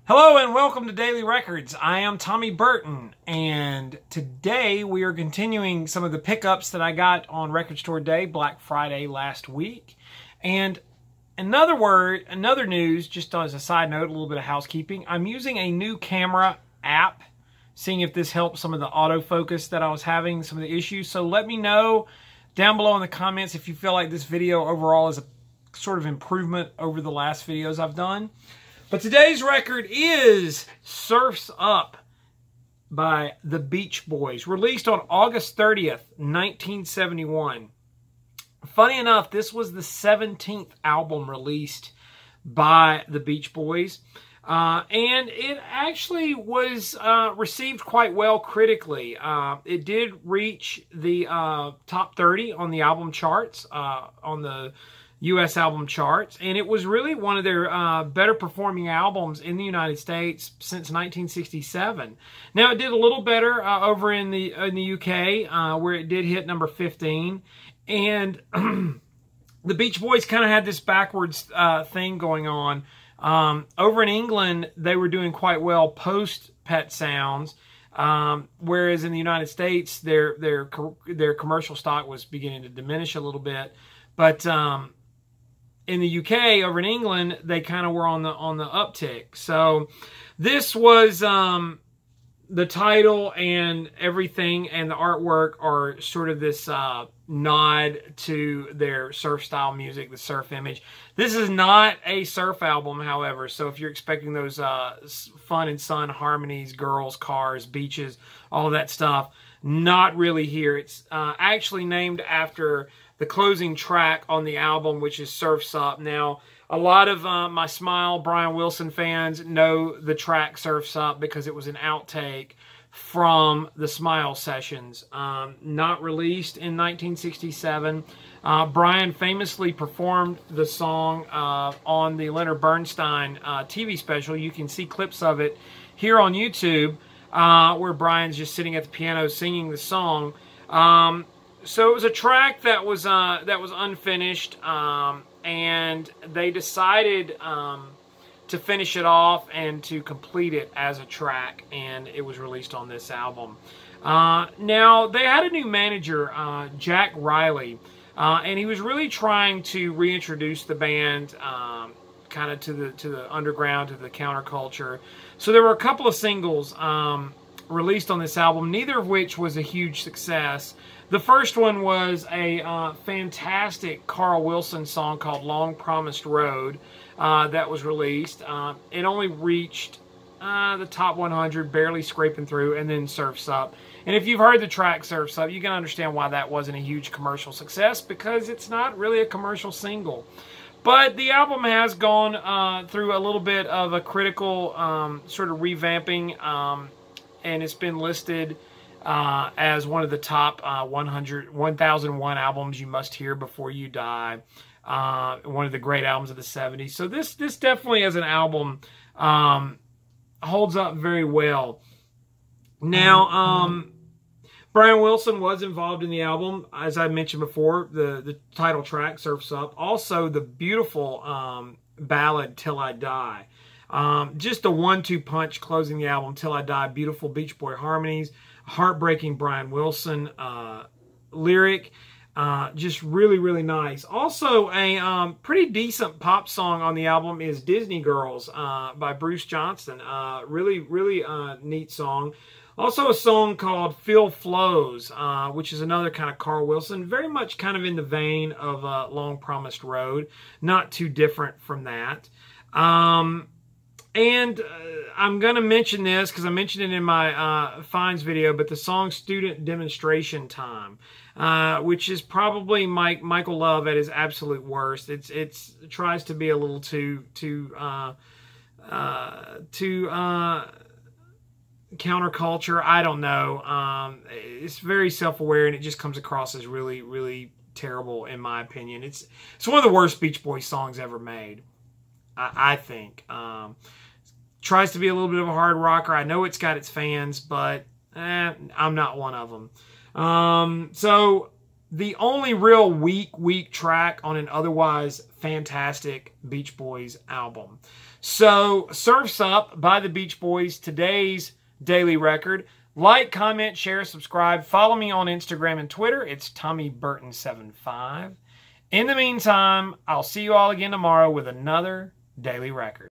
Hello and welcome to Daily Records. I am Tommy Burton, and today we are continuing some of the pickups that I got on Record Store Day, Black Friday last week. And another news, just as a side note, a little bit of housekeeping. I'm using a new camera app, seeing if this helps some of the autofocus that I was having, some of the issues. So let me know down below in the comments if you feel like this video overall is a sort of improvement over the last videos I've done. But today's record is Surf's Up by the Beach Boys, released on August 30th, 1971. Funny enough, this was the 17th album released by the Beach Boys, and it actually was received quite well critically. It did reach the top 30 on the album charts, on the U.S. album charts, and it was really one of their better performing albums in the United States since 1967. Now, it did a little better over in the UK, where it did hit number 15, and the Beach Boys kind of had this backwards thing going on. Over in England, they were doing quite well post Pet Sounds, whereas in the United States, their commercial stock was beginning to diminish a little bit, but in the UK, over in England, they kind of were on the uptick. So this was the title and everything, and the artwork are sort of this nod to their surf style music, the surf image. This is not a surf album, however. So if you're expecting those fun and sun harmonies, girls, cars, beaches, all of that stuff, not really here. It's actually named after the closing track on the album, which is Surf's Up. Now, a lot of my Smile, Brian Wilson fans know the track Surf's Up because it was an outtake from the Smile sessions. Not released in 1967. Brian famously performed the song on the Leonard Bernstein TV special. You can see clips of it here on YouTube, where Brian's just sitting at the piano singing the song. So it was a track that was unfinished, and they decided to finish it off and to complete it as a track, and it was released on this album. Now, they had a new manager, Jack Riley, and he was really trying to reintroduce the band kind of to the underground, to the counterculture. So there were a couple of singles released on this album, neither of which was a huge success. The first one was a fantastic Carl Wilson song called Long Promised Road that was released. It only reached the top 100, barely scraping through, and then Surf's Up. And if you've heard the track Surf's Up, you can understand why that wasn't a huge commercial success, because it's not really a commercial single. But the album has gone through a little bit of a critical sort of revamping, and it's been listed as one of the top 1001 albums you must hear before you die. One of the great albums of the 70s. So this definitely as an album holds up very well. Now, Brian Wilson was involved in the album, as I mentioned before, the title track, Surf's Up. Also, the beautiful ballad, Till I Die. Just a 1-2 punch closing the album, Till I Die. Beautiful Beach Boy harmonies, heartbreaking Brian Wilson lyric, just really, really nice. Also, a pretty decent pop song on the album is Disney Girls by Bruce Johnston. Really, really neat song. Also a song called Feel Flows, which is another kind of Carl Wilson, very much kind of in the vein of Long Promised Road, not too different from that. And I'm going to mention this because I mentioned it in my Finds video, but the song Student Demonstration Time, which is probably Michael Love at his absolute worst. It tries to be a little too counterculture. I don't know. It's very self-aware, and it just comes across as really, really terrible in my opinion. It's one of the worst Beach Boys songs ever made, I think. Tries to be a little bit of a hard rocker. I know it's got its fans, but I'm not one of them. So the only real weak track on an otherwise fantastic Beach Boys album. So, Surf's Up by the Beach Boys, today's daily record. Like, comment, share, subscribe. Follow me on Instagram and Twitter. It's TommyBurton75. In the meantime, I'll see you all again tomorrow with another daily record.